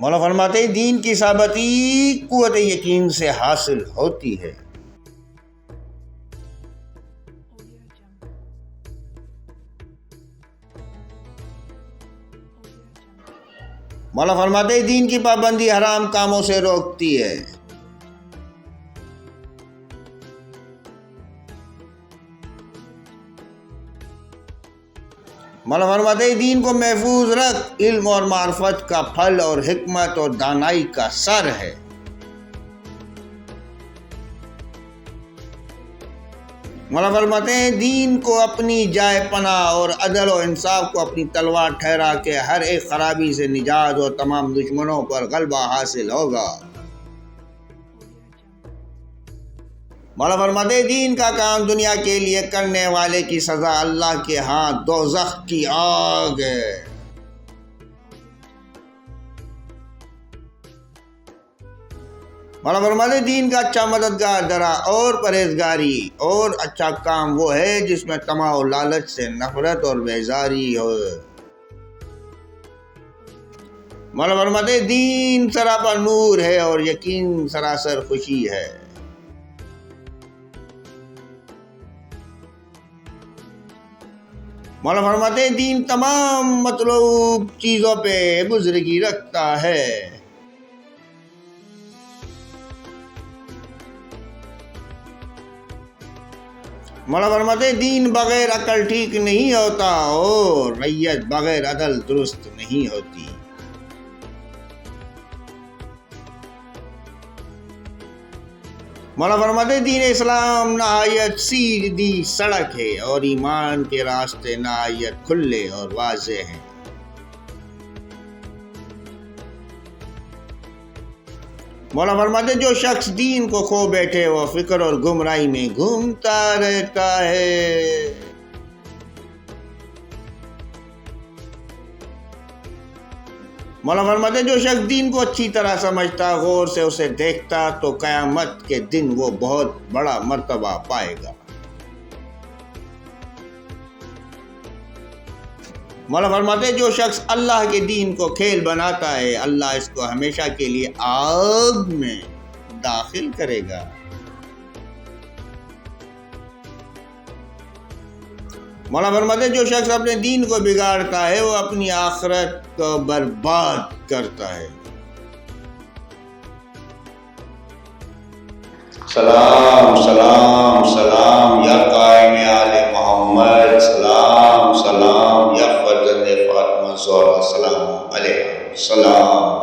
مولا فرماتے ہیں دین کی ثابتی قوت یقین سے حاصل ہوتی ہے۔ مولا فرماتے ہیں دین کی پابندی حرام کاموں سے روکتی ہے۔ مولا فرماتے ہیں دین کو محفوظ رکھ، علم اور معرفت کا پھل اور حکمت اور دانائی کا سر ہے۔ مولا فرماتے ہیں دین کو اپنی جائے پناہ اور عدل و انصاف کو اپنی تلوار ٹھہرا کے ہر ایک خرابی سے نجات اور تمام دشمنوں پر غلبہ حاصل ہوگا۔ مولا فرماتے ہیں دین کا کام دنیا کے لیے کرنے والے کی سزا اللہ کے ہاں دوزخ کی آگ ہے۔ مولا فرماتے ہیں دین کا اچھا مددگار درا اور پرہیزگاری اور اچھا کام وہ ہے جس میں طمع و لالچ سے نفرت اور بیزاری ہو۔ مولا فرماتے ہیں دین سراپا نور ہے اور یقین سراسر خوشی ہے۔ مولا فرماتے ہیں دین تمام مطلوب چیزوں پہ بزرگی رکھتا ہے۔ مولا فرماتے ہیں دین بغیر عقل ٹھیک نہیں ہوتا اور ریت بغیر عدل درست نہیں ہوتی۔ مولا فرماتے ہیں دین اسلام نہایت سیدھی سڑک ہے اور ایمان کے راستے نہایت کھلے اور واضح ہیں۔ مولا فرماتے ہیں جو شخص دین کو کھو بیٹھے وہ فکر اور گمراہی میں گھومتا رہتا ہے۔ مولا فرماتے ہیں جو شخص دین کو اچھی طرح سمجھتا، غور سے اسے دیکھتا تو قیامت کے دن وہ بہت بڑا مرتبہ پائے گا۔ مولا فرماتے ہیں جو شخص اللہ کے دین کو کھیل بناتا ہے اللہ اس کو ہمیشہ کے لیے آگ میں داخل کرے گا۔ مولا فرماتے ہیں جو شخص اپنے دین کو بگاڑتا ہے وہ اپنی آخرت کو برباد کرتا ہے۔ سلام سلام سلام یا قائم آل محمد، سلام سلام یا فرزند فاطمہ زہرا، سلام علیہ، سلام